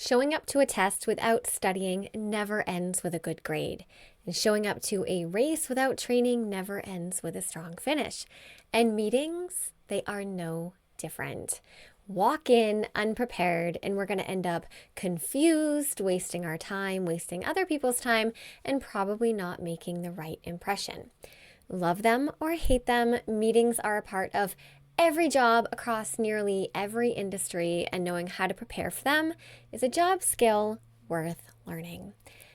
Showing up to a test without studying never ends with a good grade. And showing up to a race without training never ends with a strong finish. And meetings, they are no different. Walk in unprepared and we're going to end up confused, wasting our time, wasting other people's time, and probably not making the right impression. Love them or hate them, meetings are a part of every job across nearly every industry, and knowing how to prepare for them is a job skill worth learning.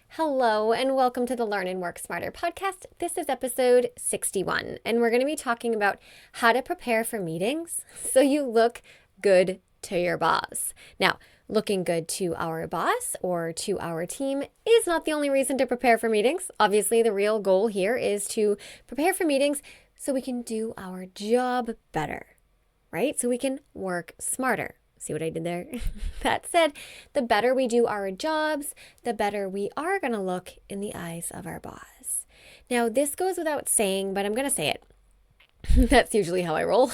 Hello, and welcome to the Learn and Work Smarter podcast. This is episode 61, and we're going to be talking about how to prepare for meetings so you look good to your boss. Now, looking good to our boss or to our team is not the only reason to prepare for meetings. Obviously, the real goal here is to prepare for meetings so we can do our job better, right? So we can work smarter. See what I did there? That said, the better we do our jobs, the better we are going to look in the eyes of our boss. Now, this goes without saying, but I'm going to say it. That's usually how I roll.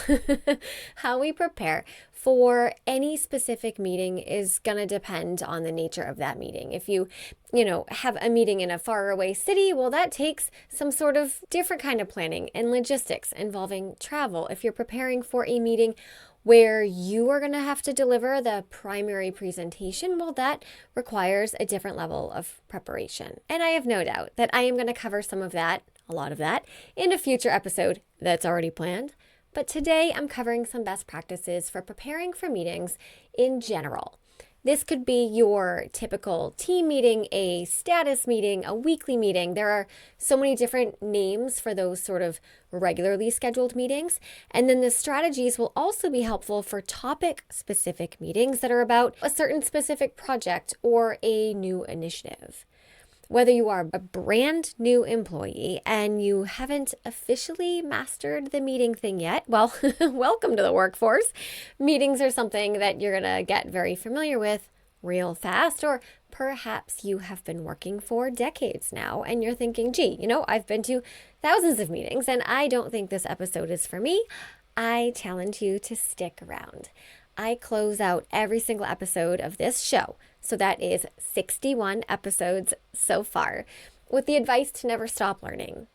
How we prepare for any specific meeting is going to depend on the nature of that meeting. If you have a meeting in a faraway city, well, that takes some sort of different kind of planning and logistics involving travel. If you're preparing for a meeting where you are going to have to deliver the primary presentation, well, that requires a different level of preparation. And I have no doubt that I am going to cover some of that, a lot of that, in a future episode that's already planned. But today I'm covering some best practices for preparing for meetings in general. This could be your typical team meeting, a status meeting, a weekly meeting. There are so many different names for those sort of regularly scheduled meetings. And then the strategies will also be helpful for topic-specific meetings that are about a certain specific project or a new initiative. Whether you are a brand new employee and you haven't officially mastered the meeting thing yet, well, welcome to the workforce. Meetings are something that you're going to get very familiar with real fast, or perhaps you have been working for decades now and you're thinking, gee, I've been to thousands of meetings and I don't think this episode is for me. I challenge you to stick around. I close out every single episode of this show, so that is 61 episodes so far, with the advice to never stop learning.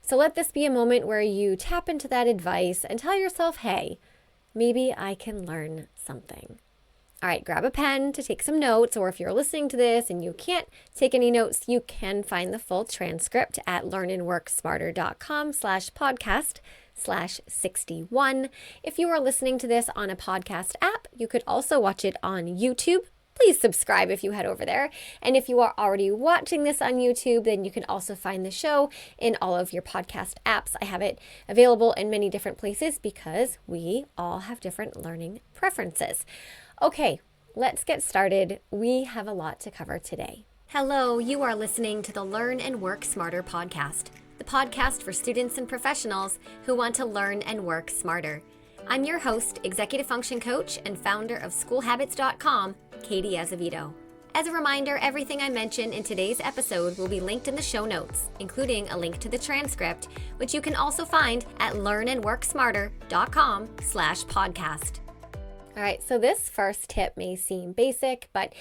So let this be a moment where you tap into that advice and tell yourself, hey, maybe I can learn something. All right, grab a pen to take some notes, or if you're listening to this and you can't take any notes, you can find the full transcript at learnandworksmarter.com/podcast/61. If you are listening to this on a podcast app, you could also watch it on YouTube. Please subscribe if you head over there. And if you are already watching this on YouTube, then you can also find the show in all of your podcast apps. I have it available in many different places because we all have different learning preferences. Okay, let's get started. We have a lot to cover today. Hello, you are listening to the Learn and Work Smarter podcast, the podcast for students and professionals who want to learn and work smarter. I'm your host, executive function coach, and founder of schoolhabits.com, Katie Azevedo. As a reminder, everything I mention in today's episode will be linked in the show notes, including a link to the transcript, which you can also find at learnandworksmarter.com/podcast. All right, so this first tip may seem basic, but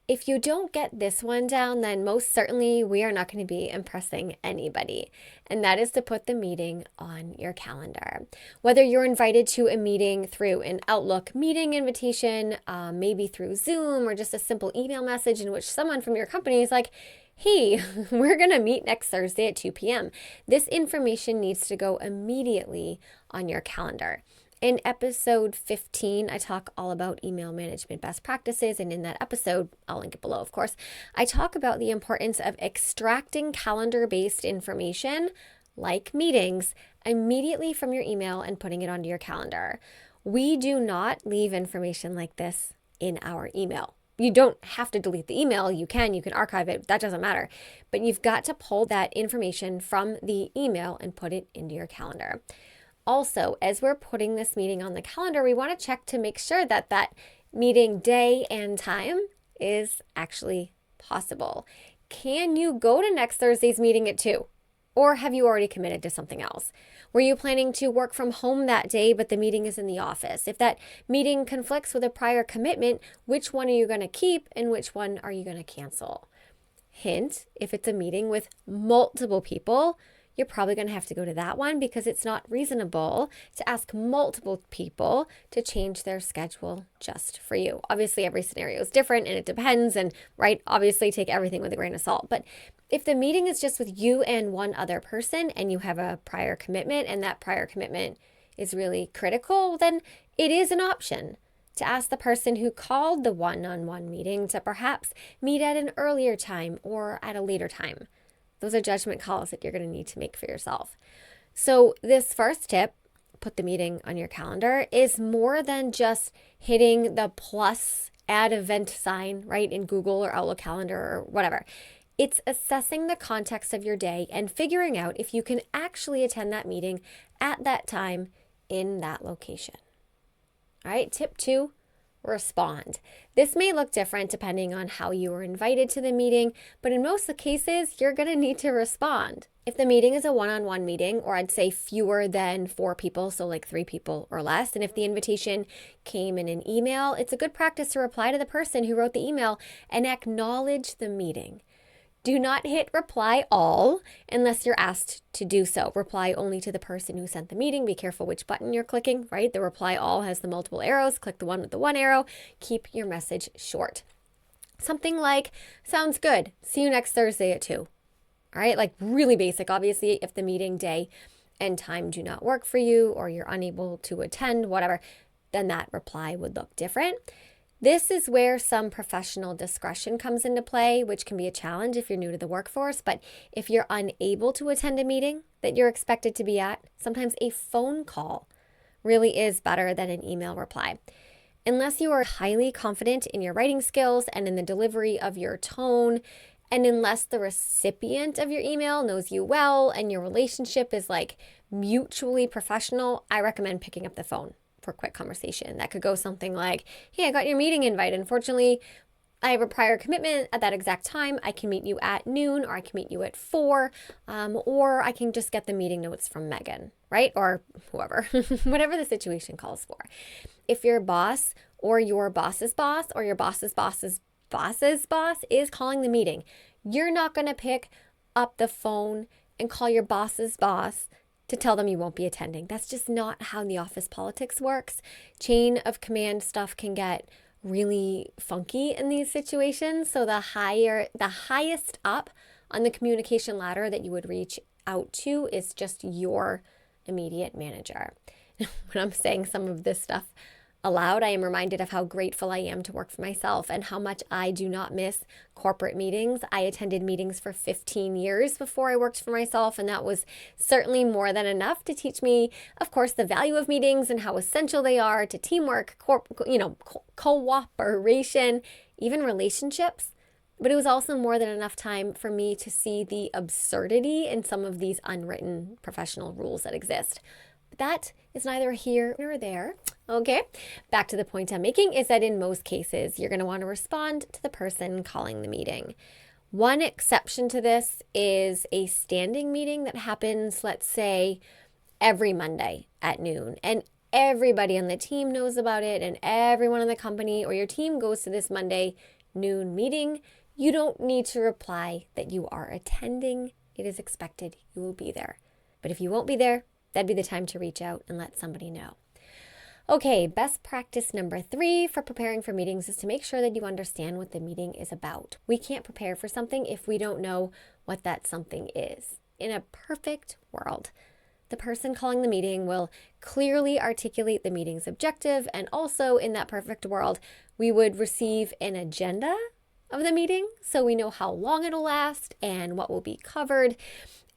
if you don't get this one down, then most certainly we are not going to be impressing anybody. And that is to put the meeting on your calendar. Whether you're invited to a meeting through an Outlook meeting invitation, maybe through Zoom, or just a simple email message in which someone from your company is like, hey, we're going to meet next Thursday at 2 p.m. This information needs to go immediately on your calendar. In episode 15, I talk all about email management best practices. And in that episode, I'll link it below, of course, I talk about the importance of extracting calendar-based information, like meetings, immediately from your email and putting it onto your calendar. We do not leave information like this in our email. You don't have to delete the email. You can archive it. That doesn't matter. But you've got to pull that information from the email and put it into your calendar. Also, as we're putting this meeting on the calendar, we want to check to make sure that that meeting day and time is actually possible. Can you go to next Thursday's meeting at 2? Or have you already committed to something else? Were you planning to work from home that day, but the meeting is in the office? If that meeting conflicts with a prior commitment, which one are you going to keep and which one are you going to cancel? Hint, if it's a meeting with multiple people, you're probably going to have to go to that one because it's not reasonable to ask multiple people to change their schedule just for you. Obviously, every scenario is different and it depends, and right, obviously take everything with a grain of salt. But if the meeting is just with you and one other person and you have a prior commitment and that prior commitment is really critical, then it is an option to ask the person who called the one-on-one meeting to perhaps meet at an earlier time or at a later time. Those are judgment calls that you're going to need to make for yourself. So this first tip, put the meeting on your calendar, is more than just hitting the plus add event sign, right, in Google or Outlook calendar or whatever. It's assessing the context of your day and figuring out if you can actually attend that meeting at that time in that location. All right, tip 2, respond. This may look different depending on how you were invited to the meeting, but in most cases, you're going to need to respond. If the meeting is a one-on-one meeting, or I'd say fewer than 4 people, so like 3 people or less, and if the invitation came in an email, it's a good practice to reply to the person who wrote the email and acknowledge the meeting. Do not hit reply all unless you're asked to do so. Reply only to the person who sent the meeting. Be careful which button you're clicking, right? The reply all has the multiple arrows. Click the one with the one arrow. Keep your message short. Something like, sounds good. See you next Thursday at 2. All right, like really basic. Obviously, if the meeting day and time do not work for you or you're unable to attend, whatever, then that reply would look different. This is where some professional discretion comes into play, which can be a challenge if you're new to the workforce. But if you're unable to attend a meeting that you're expected to be at, sometimes a phone call really is better than an email reply. Unless you are highly confident in your writing skills and in the delivery of your tone, and unless the recipient of your email knows you well and your relationship is like mutually professional, I recommend picking up the phone for a quick conversation. That could go something like, hey, I got your meeting invite. Unfortunately, I have a prior commitment at that exact time. I can meet you at noon, or I can meet you at 4, or I can just get the meeting notes from Megan, right? Or whoever, whatever the situation calls for. If your boss or your boss's boss or your boss's boss's boss's boss is calling the meeting, you're not going to pick up the phone and call your boss's boss to tell them you won't be attending. That's just not how the office politics works. Chain of command stuff can get really funky in these situations. So the highest up on the communication ladder that you would reach out to is just your immediate manager. When I'm saying some of this stuff aloud, I am reminded of how grateful I am to work for myself and how much I do not miss corporate meetings. I attended meetings for 15 years before I worked for myself, and that was certainly more than enough to teach me, of course, the value of meetings and how essential they are to teamwork, cooperation, even relationships. But it was also more than enough time for me to see the absurdity in some of these unwritten professional rules that exist. But that is neither here nor there. Okay, back to the point I'm making is that in most cases, you're going to want to respond to the person calling the meeting. One exception to this is a standing meeting that happens, let's say, every Monday at noon. And everybody on the team knows about it, and everyone in the company or your team goes to this Monday noon meeting. You don't need to reply that you are attending. It is expected you will be there. But if you won't be there, that'd be the time to reach out and let somebody know. Okay, best practice number 3 for preparing for meetings is to make sure that you understand what the meeting is about. We can't prepare for something if we don't know what that something is. In a perfect world, the person calling the meeting will clearly articulate the meeting's objective, and also in that perfect world, we would receive an agenda of the meeting so we know how long it'll last and what will be covered.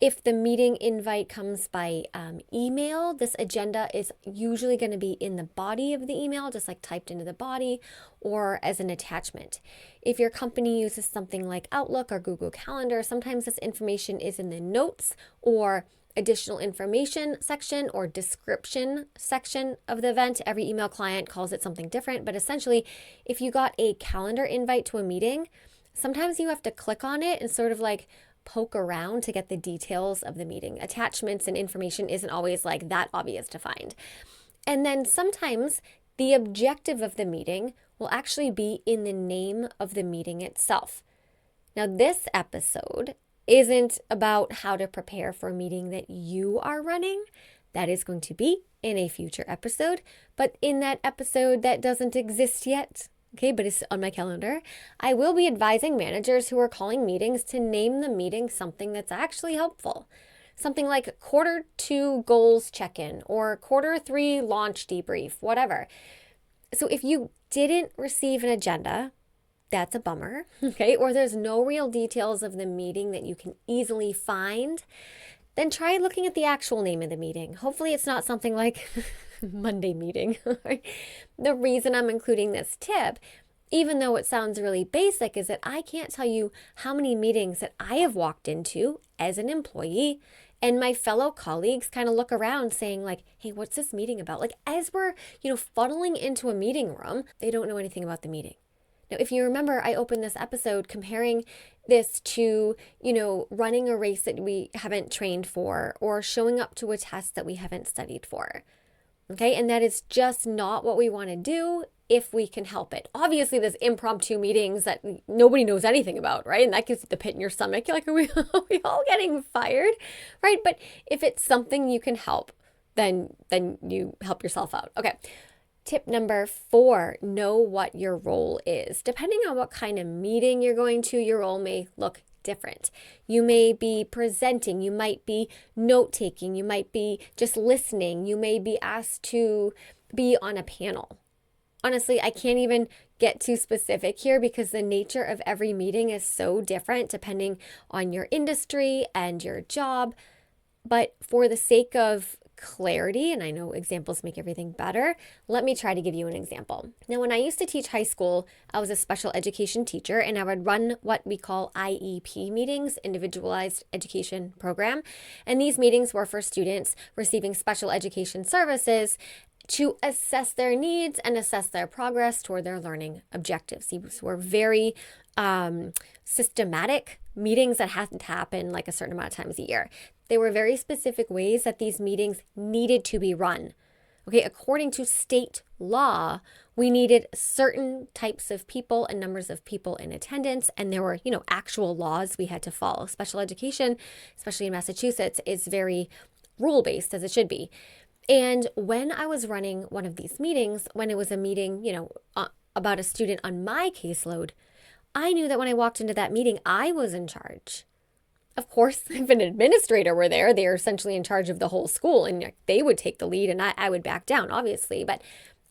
If the meeting invite comes by email, this agenda is usually going to be in the body of the email, just like typed into the body or as an attachment. If your company uses something like Outlook or Google Calendar, sometimes this information is in the notes or additional information section or description section of the event. Every email client calls it something different, but essentially, if you got a calendar invite to a meeting, sometimes you have to click on it and sort of like poke around to get the details of the meeting. Attachments and information isn't always like that obvious to find. And then sometimes the objective of the meeting will actually be in the name of the meeting itself. Now, this episode isn't about how to prepare for a meeting that you are running. That is going to be in a future episode, but in that episode that doesn't exist yet, okay, but it's on my calendar, I will be advising managers who are calling meetings to name the meeting something that's actually helpful. Something like quarter 2 goals check-in or quarter 3 launch debrief, whatever. So if you didn't receive an agenda, that's a bummer, okay? Or there's no real details of the meeting that you can easily find, then try looking at the actual name of the meeting. Hopefully it's not something like Monday meeting. The reason I'm including this tip, even though it sounds really basic, is that I can't tell you how many meetings that I have walked into as an employee and my fellow colleagues kind of look around saying like, hey, what's this meeting about? Like as we're, funneling into a meeting room, they don't know anything about the meeting. Now, if you remember, I opened this episode comparing this to, running a race that we haven't trained for or showing up to a test that we haven't studied for. Okay, and that is just not what we want to do if we can help it. Obviously, there's impromptu meetings that nobody knows anything about, right? And that gives you the pit in your stomach. You're like, are we all getting fired, right? But if it's something you can help, then you help yourself out. Okay. Tip number 4, know what your role is. Depending on what kind of meeting you're going to, your role may look different. You may be presenting, you might be note-taking, you might be just listening, you may be asked to be on a panel. Honestly, I can't even get too specific here because the nature of every meeting is so different depending on your industry and your job. But for the sake of clarity, and I know examples make everything better, let me try to give you an example. Now, when I used to teach high school, I was a special education teacher, and I would run what we call IEP meetings, Individualized Education Program. And these meetings were for students receiving special education services to assess their needs and assess their progress toward their learning objectives. These were very systematic meetings that hadn't happened like a certain amount of times a year. They were very specific ways that these meetings needed to be run. Okay, according to state law, we needed certain types of people and numbers of people in attendance, and there were, actual laws we had to follow. Special education, especially in Massachusetts, is very rule-based, as it should be. And when I was running one of these meetings, when it was a meeting, about a student on my caseload, I knew that when I walked into that meeting, I was in charge. Of course, if an administrator were there, they're essentially in charge of the whole school and they would take the lead and I would back down, obviously. But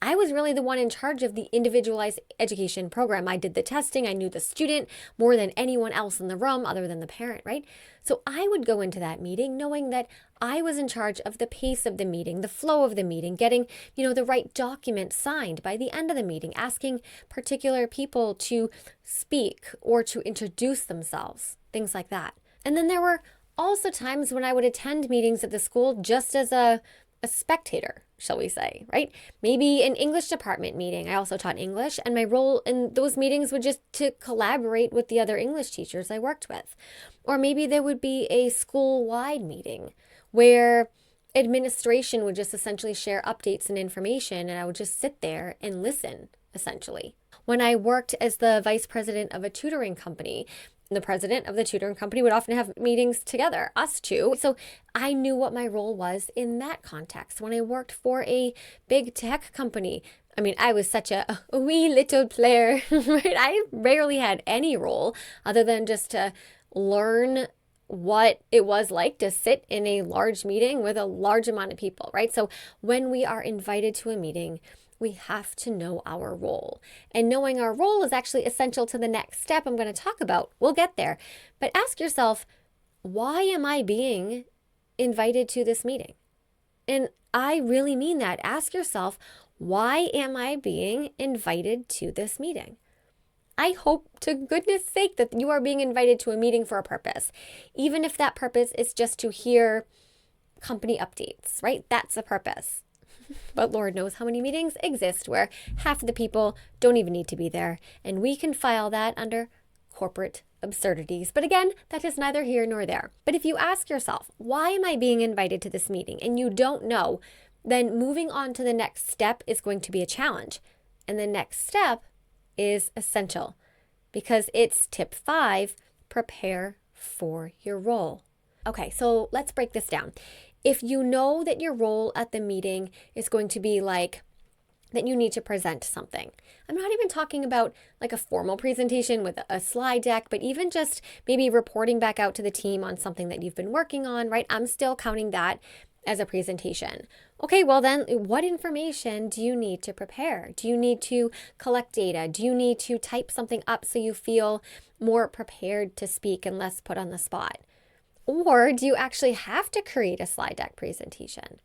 I was really the one in charge of the individualized education program. I did the testing. I knew the student more than anyone else in the room other than the parent, right? So I would go into that meeting knowing that I was in charge of the pace of the meeting, the flow of the meeting, getting, the right document signed by the end of the meeting, asking particular people to speak or to introduce themselves, things like that. And then there were also times when I would attend meetings at the school just as a spectator, shall we say, right? Maybe an English department meeting. I also taught English, and my role in those meetings would just to collaborate with the other English teachers I worked with. Or maybe there would be a school-wide meeting where administration would just essentially share updates and information, and I would just sit there and listen, essentially. When I worked as the vice president of a tutoring company, the president of the tutoring company would often have meetings together, us two. So I knew what my role was in that context. When I worked for a big tech company, I was such a wee little player, right? I rarely had any role other than just to learn what it was like to sit in a large meeting with a large amount of people, right? So when we are invited to a meeting, we have to know our role. And knowing our role is actually essential to the next step I'm going to talk about. We'll get there. But ask yourself, why am I being invited to this meeting? And I really mean that. Ask yourself, why am I being invited to this meeting? I hope to goodness sake that you are being invited to a meeting for a purpose, even if that purpose is just to hear company updates, right? That's the purpose. But Lord knows how many meetings exist where half of the people don't even need to be there. And we can file that under corporate absurdities. But again, that is neither here nor there. But if you ask yourself, why am I being invited to this meeting? And you don't know, then moving on to the next step is going to be a challenge. And the next step is essential because it's tip 5, prepare for your role. Okay, so let's break this down. If you know that your role at the meeting is going to be like that you need to present something. I'm not even talking about like a formal presentation with a slide deck, but even just maybe reporting back out to the team on something that you've been working on, right? I'm still counting that as a presentation. Okay, well then what information do you need to prepare? Do you need to collect data? Do you need to type something up so you feel more prepared to speak and less put on the spot? Or do you actually have to create a slide deck presentation?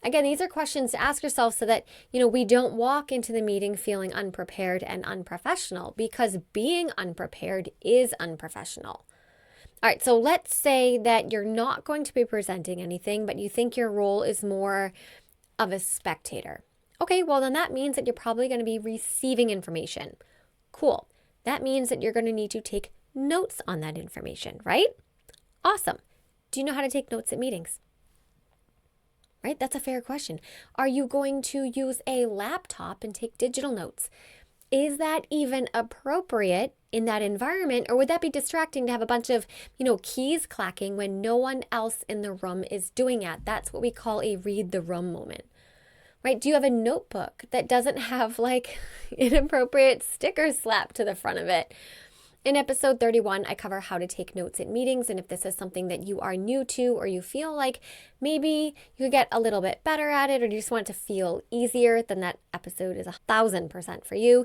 Again, these are questions to ask yourself so that, we don't walk into the meeting feeling unprepared and unprofessional, because being unprepared is unprofessional. All right, so let's say that you're not going to be presenting anything, but you think your role is more of a spectator. Okay, well then that means that you're probably going to be receiving information. Cool. That means that you're going to need to take notes on that information, right? Awesome. Do you know how to take notes at meetings? Right? That's a fair question. Are you going to use a laptop and take digital notes? Is that even appropriate in that environment, or would that be distracting to have a bunch of, keys clacking when no one else in the room is doing it? That's what we call a read the room moment, right? Do you have a notebook that doesn't have like inappropriate stickers slapped to the front of it? In episode 31, I cover how to take notes at meetings, and if this is something that you are new to, or you feel like maybe you could get a little bit better at it, or you just want it to feel easier, then that episode is 1,000% for you.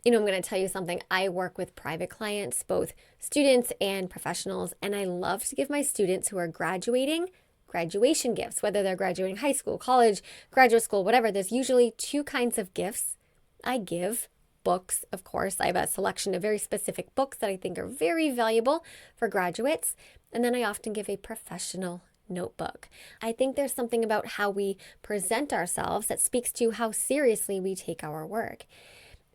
I'm going to tell you something. I work with private clients, both students and professionals, and I love to give my students who are graduating graduation gifts, whether they're graduating high school, college, graduate school, whatever. There's usually 2 kinds of gifts I give. Books, of course. I have a selection of very specific books that I think are very valuable for graduates. And then I often give a professional notebook. I think there's something about how we present ourselves that speaks to how seriously we take our work.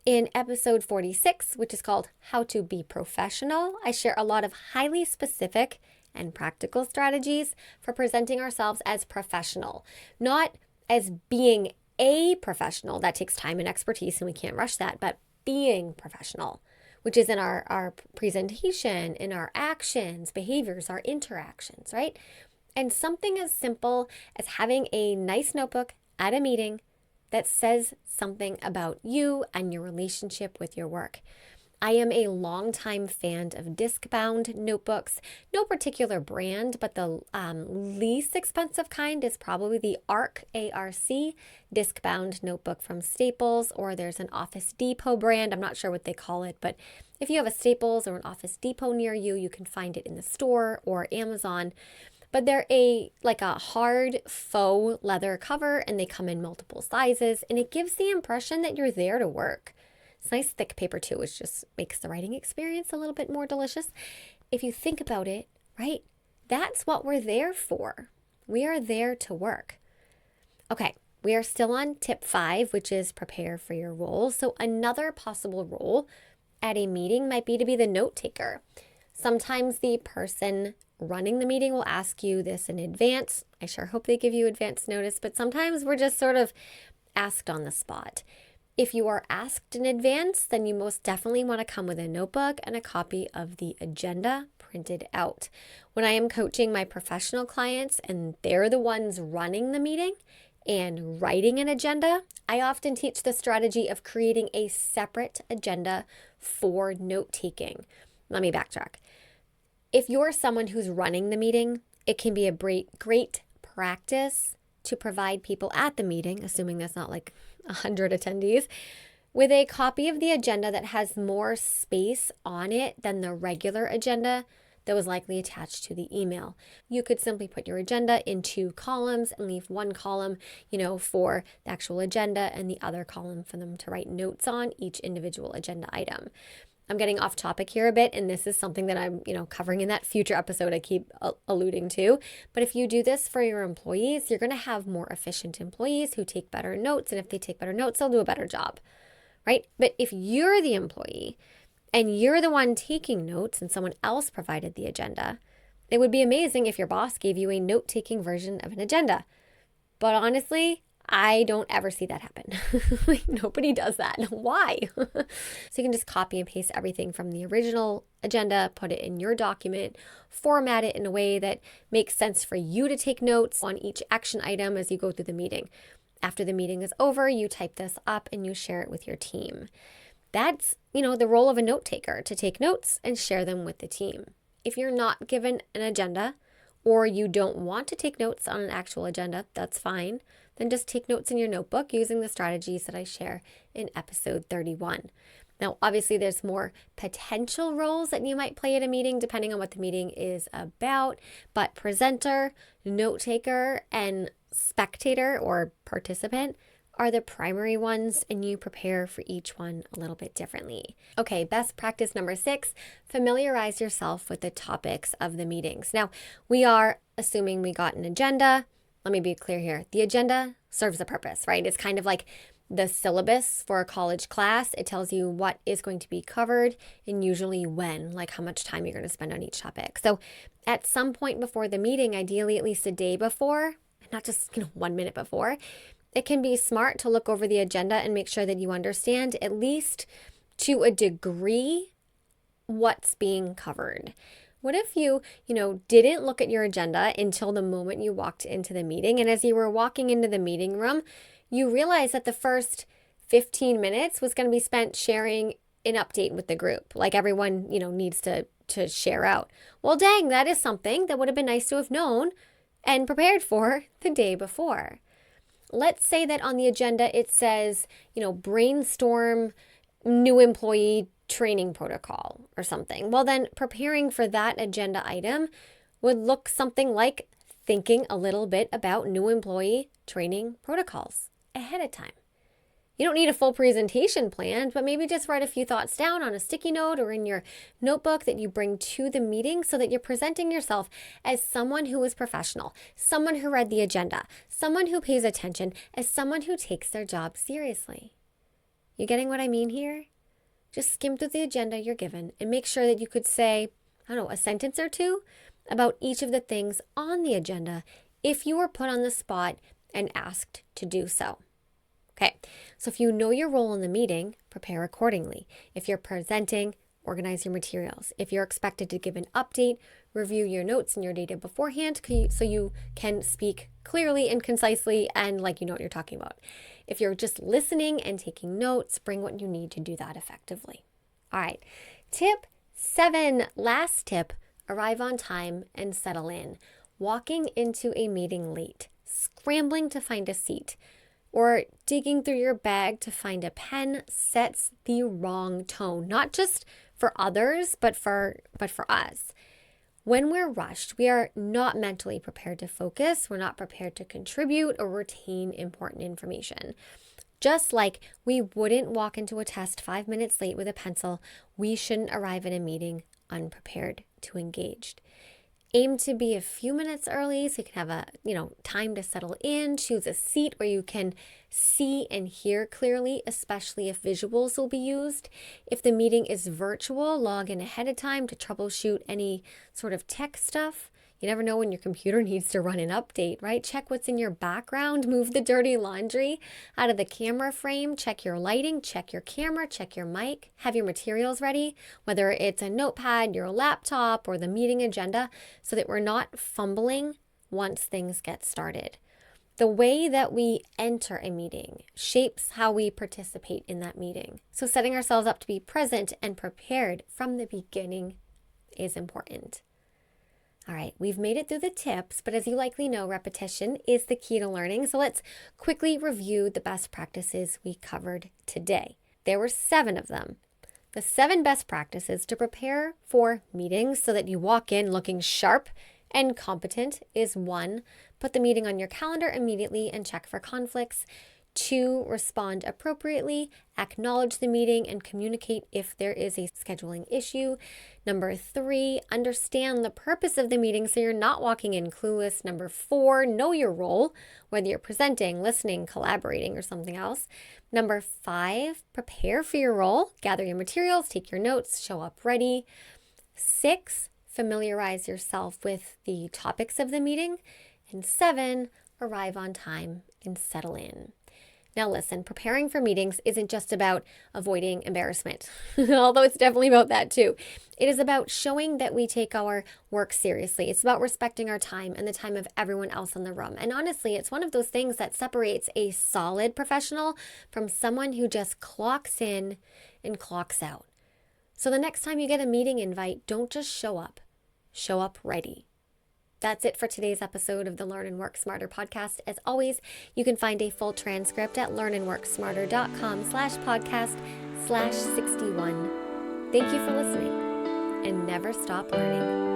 In episode 46, which is called How to Be Professional, I share a lot of highly specific and practical strategies for presenting ourselves as professional, not as being a professional. That takes time and expertise and we can't rush that, but being professional, which is in our presentation, in our actions, behaviors, our interactions, right? And something as simple as having a nice notebook at a meeting that says something about you and your relationship with your work. I am a longtime fan of disc-bound notebooks. No particular brand, but the least expensive kind is probably the ARC, A-R-C, disc-bound notebook from Staples, or there's an Office Depot brand. I'm not sure what they call it, but if you have a Staples or an Office Depot near you, you can find it in the store or Amazon. But they're a hard faux leather cover, and they come in multiple sizes, and it gives the impression that you're there to work. It's nice thick paper too, which just makes the writing experience a little bit more delicious. If you think about it, right? That's what we're there for. We are there to work. Okay, we are still on tip 5, which is prepare for your role. So another possible role at a meeting might be to be the note taker. Sometimes the person running the meeting will ask you this in advance. I sure hope they give you advance notice, but sometimes we're just sort of asked on the spot. If you are asked in advance, then you most definitely want to come with a notebook and a copy of the agenda printed out. When I am coaching my professional clients and they're the ones running the meeting and writing an agenda, I often teach the strategy of creating a separate agenda for note-taking. Let me backtrack. If you're someone who's running the meeting, it can be a great practice to provide people at the meeting, assuming that's not like 100 attendees, with a copy of the agenda that has more space on it than the regular agenda that was likely attached to the email. You could simply put your agenda in 2 columns and leave one column, for the actual agenda and the other column for them to write notes on each individual agenda item. I'm getting off topic here a bit, and this is something that I'm, covering in that future episode I keep alluding to. But if you do this for your employees, you're going to have more efficient employees who take better notes. And if they take better notes, they'll do a better job, right? But if you're the employee and you're the one taking notes and someone else provided the agenda, it would be amazing if your boss gave you a note-taking version of an agenda. But honestly, I don't ever see that happen. Nobody does that. Why? So you can just copy and paste everything from the original agenda, put it in your document, format it in a way that makes sense for you to take notes on each action item as you go through the meeting. After the meeting is over, you type this up and you share it with your team. That's, the role of a note taker, to take notes and share them with the team. If you're not given an agenda or you don't want to take notes on an actual agenda, that's fine. Then just take notes in your notebook using the strategies that I share in episode 31. Now, obviously, there's more potential roles that you might play at a meeting depending on what the meeting is about, but presenter, note taker, and spectator or participant are the primary ones, and you prepare for each one a little bit differently. Okay, best practice number 6, familiarize yourself with the topics of the meetings. Now, we are assuming we got an agenda. Let me be clear here. The agenda serves a purpose, right? It's kind of like the syllabus for a college class. It tells you what is going to be covered and usually when, like how much time you're going to spend on each topic. So at some point before the meeting, ideally at least a day before, not just 1 minute before, it can be smart to look over the agenda and make sure that you understand, at least to a degree, what's being covered. What if you, didn't look at your agenda until the moment you walked into the meeting, and as you were walking into the meeting room, you realized that the first 15 minutes was going to be spent sharing an update with the group, like everyone, needs to share out. Well, dang, that is something that would have been nice to have known and prepared for the day before. Let's say that on the agenda it says, brainstorm new employee training protocol or something. Well, then preparing for that agenda item would look something like thinking a little bit about new employee training protocols ahead of time. You don't need a full presentation planned, but maybe just write a few thoughts down on a sticky note or in your notebook that you bring to the meeting so that you're presenting yourself as someone who is professional, someone who read the agenda, someone who pays attention, as someone who takes their job seriously. You getting what I mean here? Just skim through the agenda you're given and make sure that you could say, a sentence or two about each of the things on the agenda if you were put on the spot and asked to do so. Okay, so if you know your role in the meeting, prepare accordingly. If you're presenting, organize your materials. If you're expected to give an update, review your notes and your data beforehand so you can speak clearly and concisely and like you know what you're talking about. If you're just listening and taking notes, bring what you need to do that effectively. All right, tip 7, last tip, arrive on time and settle in. Walking into a meeting late, scrambling to find a seat, or digging through your bag to find a pen sets the wrong tone, not just for others, but for us. When we're rushed, we are not mentally prepared to focus, we're not prepared to contribute or retain important information. Just like we wouldn't walk into a test 5 minutes late with a pencil, we shouldn't arrive at a meeting unprepared to engage. Aim to be a few minutes early so you can have time to settle in. Choose a seat where you can see and hear clearly, especially if visuals will be used. If the meeting is virtual, log in ahead of time to troubleshoot any sort of tech stuff. You never know when your computer needs to run an update, right? Check what's in your background, move the dirty laundry out of the camera frame, check your lighting, check your camera, check your mic, have your materials ready, whether it's a notepad, your laptop, or the meeting agenda, so that we're not fumbling once things get started. The way that we enter a meeting shapes how we participate in that meeting. So setting ourselves up to be present and prepared from the beginning is important. All right, we've made it through the tips, but as you likely know, repetition is the key to learning. So let's quickly review the best practices we covered today. There were 7 of them. The 7 best practices to prepare for meetings so that you walk in looking sharp and competent is 1, put the meeting on your calendar immediately and check for conflicts. 2, respond appropriately, acknowledge the meeting, and communicate if there is a scheduling issue. Number 3, understand the purpose of the meeting so you're not walking in clueless. Number 4, know your role, whether you're presenting, listening, collaborating, or something else. Number 5, prepare for your role, gather your materials, take your notes, show up ready. 6, familiarize yourself with the topics of the meeting. And 7, arrive on time and settle in. Now listen, preparing for meetings isn't just about avoiding embarrassment, although it's definitely about that too. It is about showing that we take our work seriously. It's about respecting our time and the time of everyone else in the room. And honestly, it's one of those things that separates a solid professional from someone who just clocks in and clocks out. So the next time you get a meeting invite, don't just show up ready. That's it for today's episode of the Learn and Work Smarter podcast. As always, you can find a full transcript at learnandworksmarter.com/podcast/61. Thank you for listening, and never stop learning.